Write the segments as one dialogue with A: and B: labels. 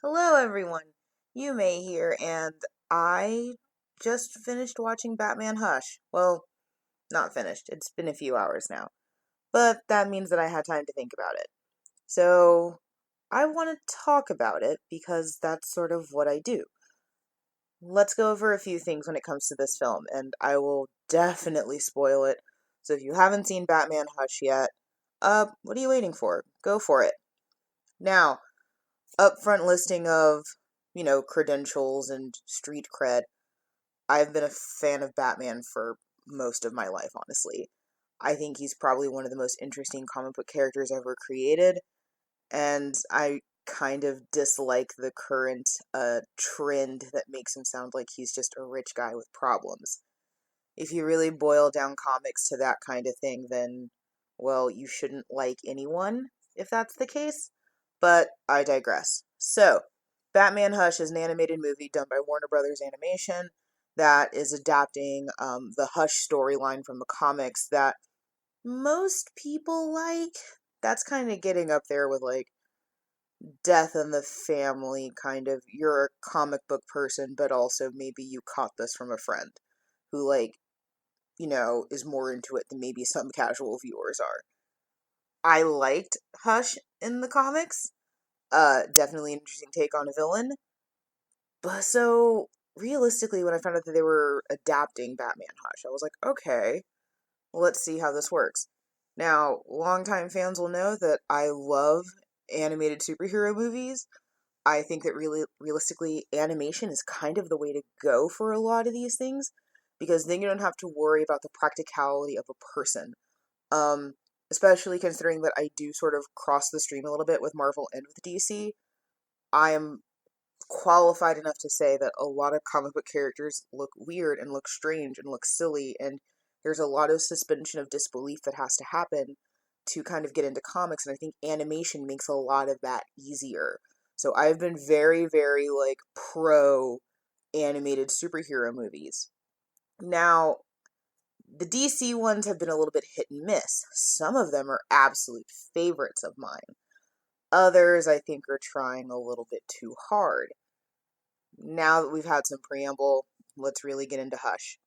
A: Hello, everyone. You may hear, and I just finished watching Batman Hush. Well, not finished. It's been a few hours now. But that means that I had time to think about it. So, I want to talk about it because that's sort of what I do. Let's go over a few things when it comes to this film, and I will definitely spoil it. So, if you haven't seen Batman Hush yet, what are you waiting for? Go for it. Now, upfront listing of, credentials and street cred. I've been a fan of Batman for most of my life, honestly. I think he's probably one of the most interesting comic book characters ever created, and I kind of dislike the current trend that makes him sound like he's just a rich guy with problems. If you really boil down comics to that kind of thing, then, well, you shouldn't like anyone if that's the case. But I digress. So, Batman Hush is an animated movie done by Warner Brothers Animation that is adapting the Hush storyline from the comics that most people like. That's kind of getting up there with like Death in the Family, kind of. You're a comic book person, but also maybe you caught this from a friend who, like, is more into it than maybe some casual viewers are. I liked Hush in the comics. Definitely an interesting take on a villain. But so realistically, when I found out that they were adapting Batman Hush, I was like, okay, well, let's see how this works. Now, longtime fans will know that I love animated superhero movies. I think that really realistically animation is kind of the way to go for a lot of these things because then you don't have to worry about the practicality of a person. Um, Especially considering that I do sort of cross the stream a little bit with Marvel and with DC. I am qualified enough to say that a lot of comic book characters look weird and look strange and look silly, and there's a lot of suspension of disbelief that has to happen to kind of get into comics, and I think animation makes a lot of that easier. So I've been very, very like pro animated superhero movies. Now, the DC ones have been a little bit hit and miss. Some of them are absolute favorites of mine. Others, I think, are trying a little bit too hard. Now that we've had some preamble, let's really get into Hush.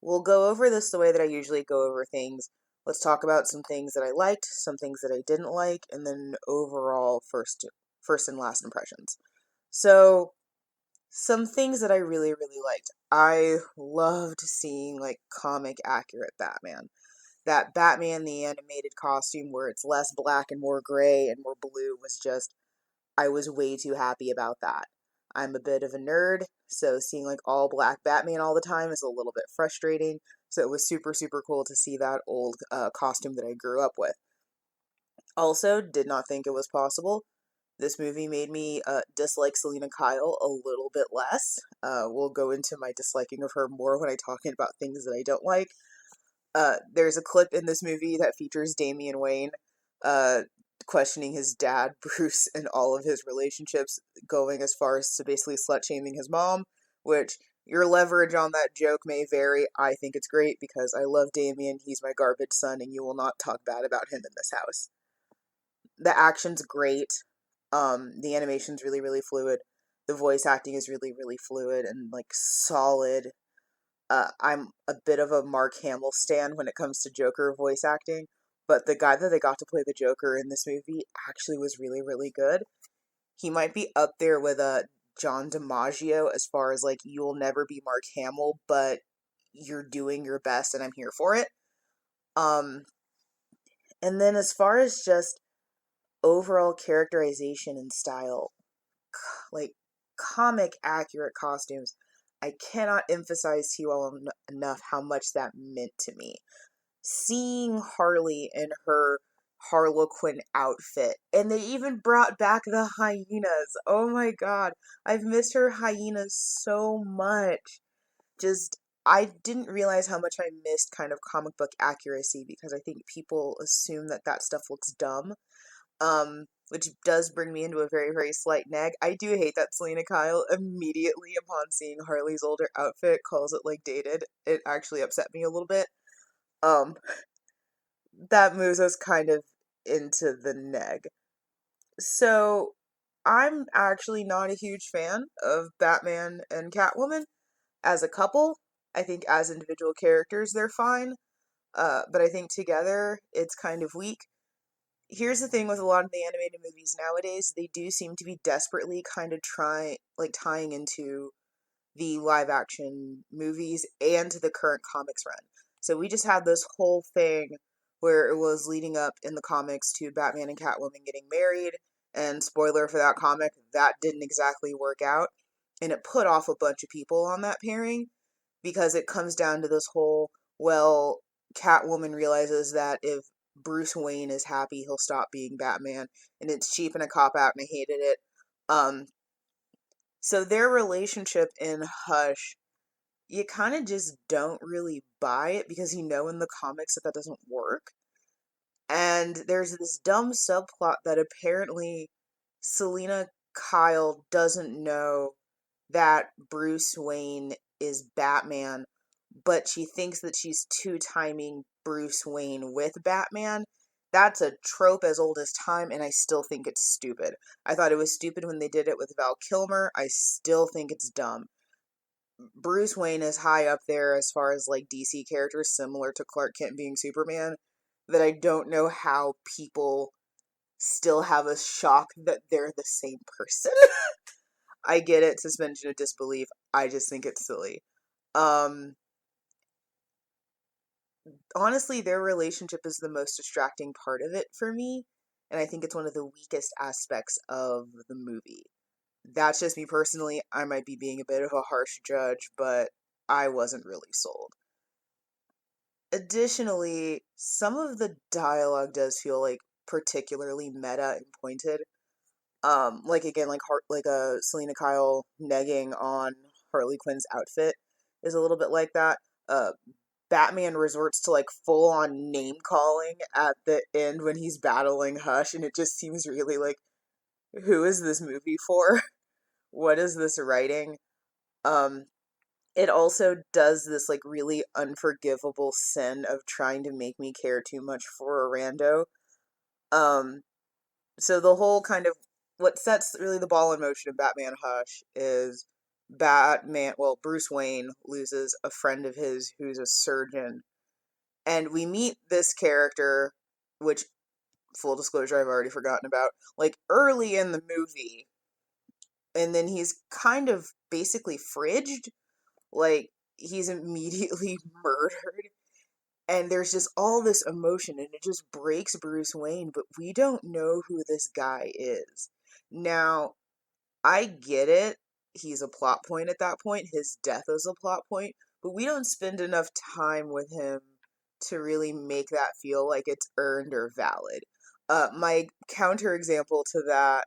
A: We'll go over this the way that I usually go over things. Let's talk about some things that I liked, some things that I didn't like, and then overall first and last impressions. So, some things that I really, really liked. I loved seeing like comic accurate Batman. That Batman the animated costume where it's less black and more gray and more blue was just, I was way too happy about that. I'm a bit of a nerd, so seeing like all black Batman all the time is a little bit frustrating. So it was super, super cool to see that old costume that I grew up with. Also, did not think it was possible. This movie made me dislike Selena Kyle a little bit less. We'll go into my disliking of her more when I talk about things that I don't like. There's a clip in this movie that features Damian Wayne uh, questioning his dad, Bruce, and all of his relationships, going as far as to basically slut shaming his mom, which your leverage on that joke may vary. I think it's great because I love Damian. He's my garbage son, and you will not talk bad about him in this house. The action's great. The animation's really, really fluid. The voice acting is really, really fluid and like solid. I'm a bit of a Mark Hamill stan when it comes to Joker voice acting, but the guy that they got to play the Joker in this movie actually was really, really good. He might be up there with John DiMaggio as far as like you'll never be Mark Hamill, but you're doing your best and I'm here for it. Um, and then as far as just overall characterization and style, like comic accurate costumes, I cannot emphasize to you all enough how much that meant to me. Seeing Harley in her Harlequin outfit, and they even brought back the hyenas. Oh my god, I've missed her hyenas so much. Just, I didn't realize how much I missed kind of comic book accuracy because I think people assume that that stuff looks dumb, which does bring me into a very, very slight neg. I do hate that Selena Kyle immediately upon seeing Harley's older outfit calls it like dated. It actually upset me a little bit. Um, that moves us kind of into the neg. So I'm actually not a huge fan of Batman and Catwoman as a couple. I think as individual characters, they're fine. But I think together, it's kind of weak. Here's the thing with a lot of the animated movies nowadays, they do seem to be desperately kind of tying into the live action movies and to the current comics run. So we just had this whole thing where it was leading up in the comics to Batman and Catwoman getting married, and spoiler for that comic, that didn't exactly work out, and it put off a bunch of people on that pairing because it comes down to this whole, well, Catwoman realizes that if Bruce Wayne is happy, he'll stop being Batman, and it's cheap and a cop out, and I hated it. Um, so their relationship in Hush, you kind of just don't really buy it because you know in the comics that that doesn't work. And there's this dumb subplot that apparently Selena Kyle doesn't know that Bruce Wayne is Batman, but she thinks that she's two-timing Bruce Wayne with Batman. That's a trope as old as time, and I still think it's stupid. I thought it was stupid when they did it with Val Kilmer. I still think it's dumb. Bruce Wayne is high up there as far as like DC characters, similar to Clark Kent being Superman, that I don't know how people still have a shock that they're the same person. I get it, suspension of disbelief. I just think it's silly. Um, Honestly, their relationship is the most distracting part of it for me, and I think it's one of the weakest aspects of the movie. That's just me personally. I might be being a bit of a harsh judge, but I wasn't really sold. Additionally, some of the dialogue does feel like particularly meta and pointed. Like again, Selena Kyle negging on Harley Quinn's outfit is a little bit like that. Uh, Batman resorts to like full on name calling at the end when he's battling Hush, and it just seems really like, who is this movie for? What is this writing? Um, it also does this like really unforgivable sin of trying to make me care too much for a rando. Um, so the whole kind of what sets really the ball in motion of Batman Hush is Bruce Wayne loses a friend of his who's a surgeon. And we meet this character, which, full disclosure, I've already forgotten about, like early in the movie. And then he's kind of basically fridged. Like, he's immediately murdered. And there's just all this emotion, and it just breaks Bruce Wayne, but we don't know who this guy is. Now, I get it. He's a plot point at that point. His death is a plot point, but we don't spend enough time with him to really make that feel like it's earned or valid. My counterexample to that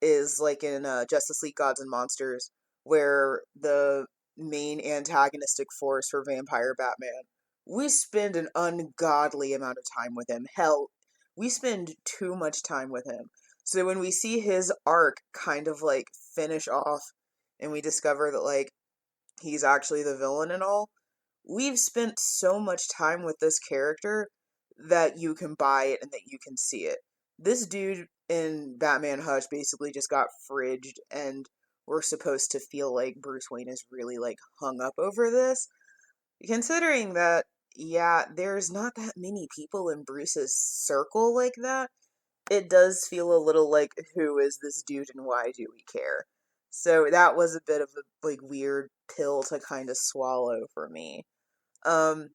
A: is like in Justice League Gods and Monsters, where the main antagonistic force for Vampire Batman, we spend an ungodly amount of time with him. Hell, we spend too much time with him. So when we see his arc kind of like finish off and we discover that like he's actually the villain and all, we've spent so much time with this character that you can buy it and that you can see it. This dude in Batman Hush basically just got fridged, and we're supposed to feel like Bruce Wayne is really like hung up over this. Considering that, yeah, there's not that many people in Bruce's circle like that, it does feel a little like, who is this dude and why do we care? So that was a bit of a like weird pill to kind of swallow for me. Um,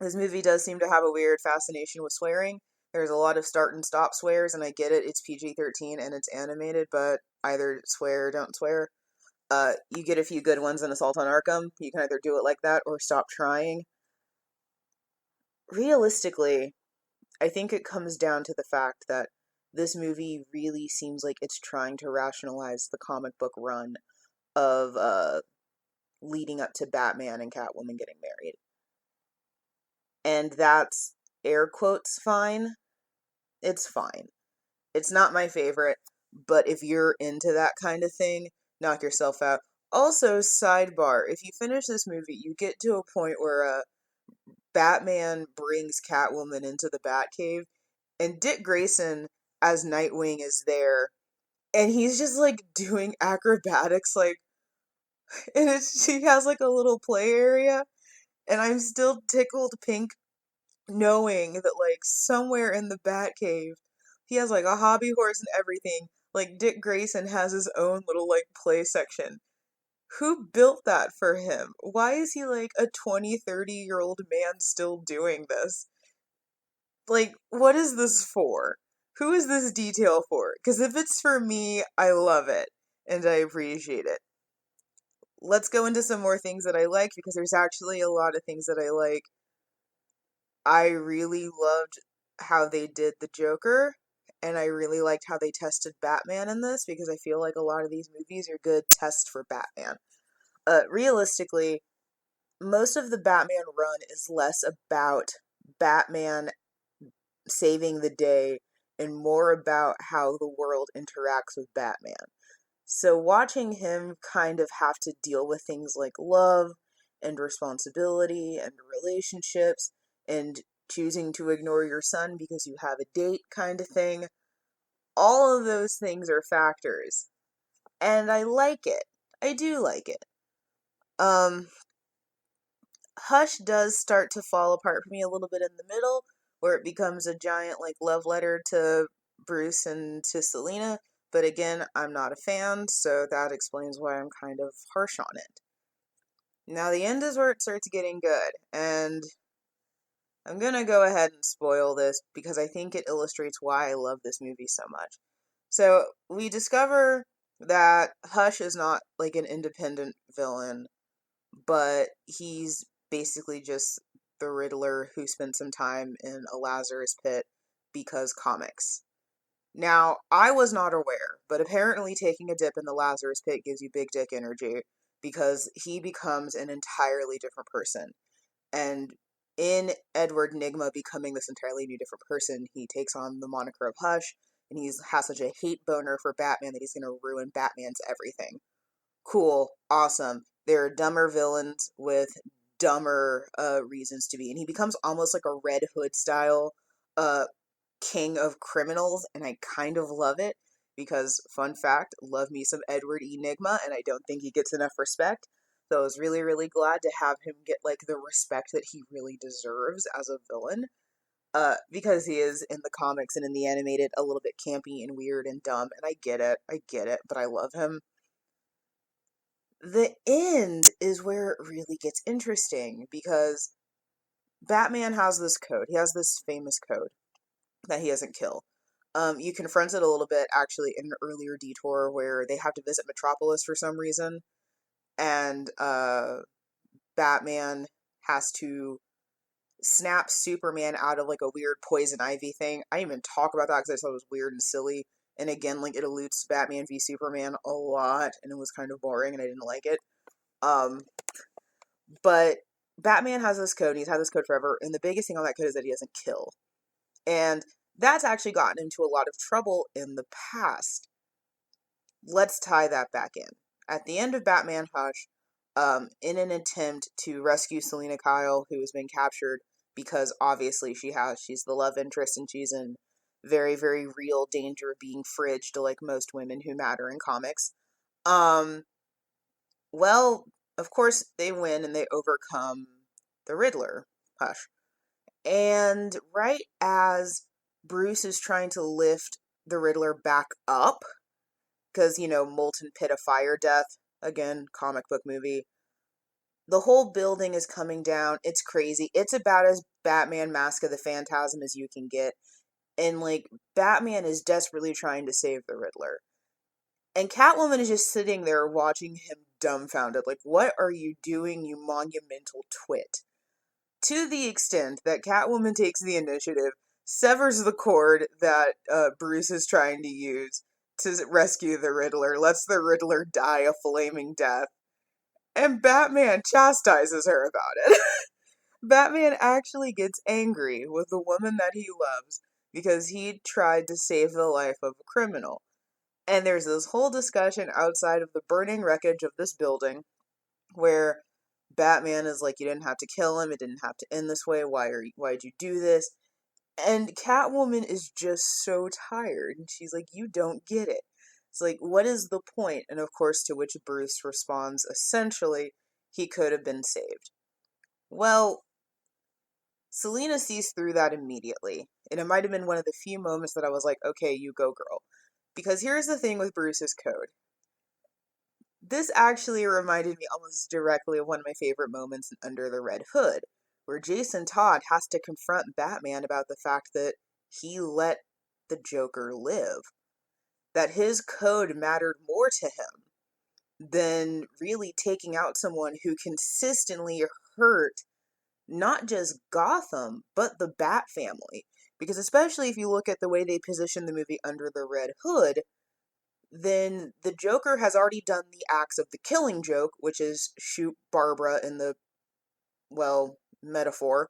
A: this movie does seem to have a weird fascination with swearing. There's a lot of start and stop swears, and I get it, it's PG-13 and it's animated, but either swear or don't swear. You get a few good ones in Assault on Arkham. You can either do it like that or stop trying. Realistically, I think it comes down to the fact that this movie really seems like it's trying to rationalize the comic book run of leading up to Batman and Catwoman getting married. And that's air quotes fine. It's fine. It's not my favorite, but if you're into that kind of thing, knock yourself out. Also, sidebar, if you finish this movie, you get to a point where Batman brings Catwoman into the Batcave, and Dick Grayson as Nightwing is there, and he's just like doing acrobatics, like, and she has like a little play area, and I'm still tickled pink knowing that like somewhere in the Batcave, he has like a hobby horse and everything. Like Dick Grayson has his own little like play section. Who built that for him? Why is he like a 20, 30-year-old man still doing this? Like, what is this for? Who is this detail for? Because if it's for me, I love it and I appreciate it. Let's go into some more things that I like because there's actually a lot of things that I like. I really loved how they did the Joker, and I really liked how they tested Batman in this because I feel like a lot of these movies are good tests for Batman. Realistically, most of the Batman run is less about Batman saving the day and more about how the world interacts with Batman. So watching him kind of have to deal with things like love and responsibility and relationships and choosing to ignore your son because you have a date kind of thing, all of those things are factors. And I like it. I do like it. Um Hush does start to fall apart for me a little bit in the middle, where it becomes a giant like love letter to Bruce and to Selina. But again, I'm not a fan, so that explains why I'm kind of harsh on it. Now the end is where it starts getting good, and I'm gonna go ahead and spoil this because I think it illustrates why I love this movie so much. So we discover that Hush is not like an independent villain, but he's basically just the Riddler who spent some time in a Lazarus pit because comics. Now, I was not aware, but apparently taking a dip in the Lazarus pit gives you big dick energy because he becomes an entirely different person. And in Edward Nygma becoming this entirely new different person, he takes on the moniker of Hush, and he has such a hate boner for Batman that he's going to ruin Batman's everything. Cool, awesome. There are dumber villains with dumber reasons to be, and he becomes almost like a Red Hood style uh king of criminals, and I kind of love it because, fun fact, love me some Edward Enigma, and I don't think he gets enough respect. So I was really, really glad to have him get like the respect that he really deserves as a villain. Because he is in the comics and in the animated a little bit campy and weird and dumb, and I get it, but I love him. The end is where it really gets interesting because Batman has this code. He has this famous code that he doesn't kill. You confront it a little bit actually in an earlier detour where they have to visit Metropolis for some reason, and Batman has to snap Superman out of like a weird poison ivy thing. I didn't even talk about that because I thought it was weird and silly. And again, like it alludes to Batman v Superman a lot, and it was kind of boring, and I didn't like it. Um, but Batman has this code, and he's had this code forever, and the biggest thing on that code is that he doesn't kill. And that's actually gotten him into a lot of trouble in the past. Let's tie that back in. At the end of Batman Hush, in an attempt to rescue Selina Kyle, who has been captured because obviously she's the love interest and she's in very, very real danger of being fridged like most women who matter in comics. Um, well, of course they win and they overcome the Riddler, Hush. And right as Bruce is trying to lift the Riddler back up, because, Molten Pit of Fire Death, again, comic book movie, the whole building is coming down. It's crazy. It's about as Batman Mask of the Phantasm as you can get. And, like, Batman is desperately trying to save the Riddler. And Catwoman is just sitting there watching him dumbfounded. Like, what are you doing, you monumental twit? To the extent that Catwoman takes the initiative, severs the cord that Bruce is trying to use to rescue the Riddler, lets the Riddler die a flaming death, and Batman chastises her about it. Batman actually gets angry with the woman that he loves because he tried to save the life of a criminal. And there's this whole discussion outside of the burning wreckage of this building where Batman is like, you didn't have to kill him, it didn't have to end this way, why'd you do this? And Catwoman is just so tired, and she's like, you don't get it. It's like, what is the point? And of course, to which Bruce responds, essentially, he could have been saved. Well, Selina sees through that immediately, and it might have been one of the few moments that I was like, okay, you go, girl. Because here's the thing with Bruce's code. This actually reminded me almost directly of one of my favorite moments in Under the Red Hood, where Jason Todd has to confront Batman about the fact that he let the Joker live. That his code mattered more to him than really taking out someone who consistently hurt not just Gotham, but the Bat family. Because especially if you look at the way they position the movie Under the Red Hood, then the Joker has already done the acts of the Killing Joke, which is shoot Barbara in the, well, metaphor.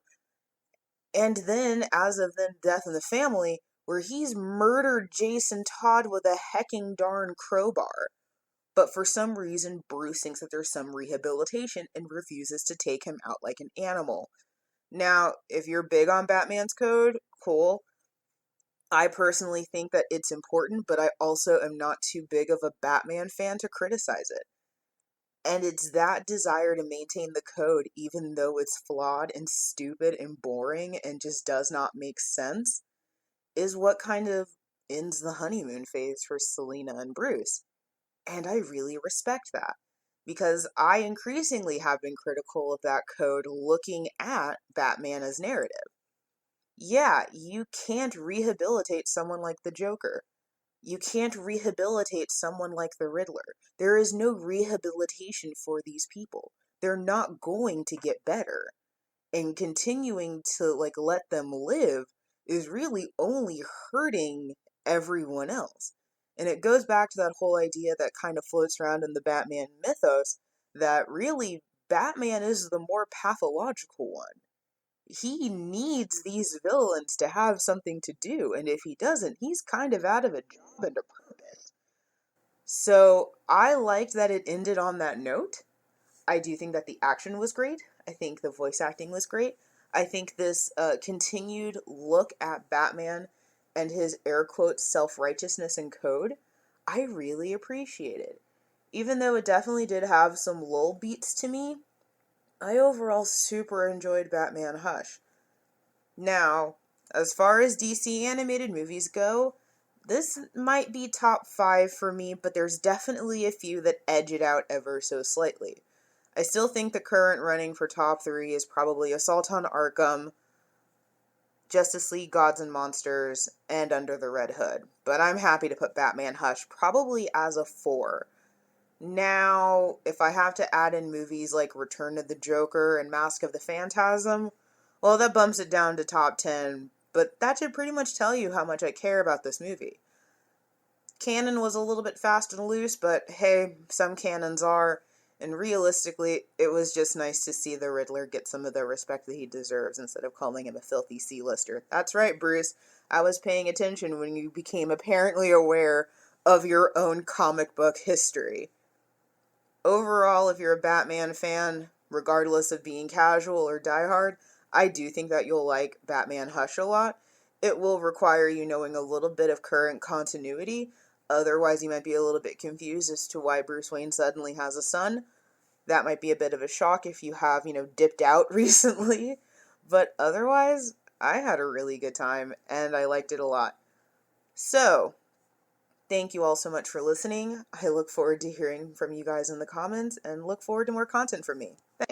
A: And then, as of then, Death in the Family, where he's murdered Jason Todd with a hecking darn crowbar. But for some reason, Bruce thinks that there's some rehabilitation and refuses to take him out like an animal. Now, if you're big on Batman's code, cool. I personally think that it's important, but I also am not too big of a Batman fan to criticize it. And it's that desire to maintain the code, even though it's flawed and stupid and boring and just does not make sense, is what kind of ends the honeymoon phase for Selina and Bruce. And I really respect that. Because I increasingly have been critical of that code looking at Batman as narrative. Yeah, you can't rehabilitate someone like the Joker. You can't rehabilitate someone like the Riddler. There is no rehabilitation for these people. They're not going to get better. And continuing to let them live is really only hurting everyone else. And it goes back to that whole idea that kind of floats around in the Batman mythos that really Batman is the more pathological one. He needs these villains to have something to do, and if he doesn't, he's kind of out of a job and a purpose. So I liked that it ended on that note. I do think that the action was great. I think the voice acting was great. I think this continued look at Batman and his air quotes self-righteousness and code, I really appreciated. Even though it definitely did have some lull beats to me, I overall super enjoyed Batman Hush. Now, as far as DC animated movies go, this might be top 5 for me, but there's definitely a few that edge it out ever so slightly. I still think the current running for top 3 is probably Assault on Arkham, Justice League Gods and Monsters, and Under the Red Hood. But I'm happy to put Batman Hush probably as a 4. Now, if I have to add in movies like Return of the Joker and Mask of the Phantasm, well, that bumps it down to top 10, but that should pretty much tell you how much I care about this movie. Canon was a little bit fast and loose, but hey, some canons are, and realistically, it was just nice to see the Riddler get some of the respect that he deserves instead of calling him a filthy C-lister. That's right, Bruce. I was paying attention when you became apparently aware of your own comic book history. Overall, if you're a Batman fan, regardless of being casual or diehard, I do think that you'll like Batman Hush a lot. It will require you knowing a little bit of current continuity. Otherwise, you might be a little bit confused as to why Bruce Wayne suddenly has a son. That might be a bit of a shock if you have, dipped out recently. But otherwise, I had a really good time and I liked it a lot. So, thank you all so much for listening. I look forward to hearing from you guys in the comments and look forward to more content from me. Thanks.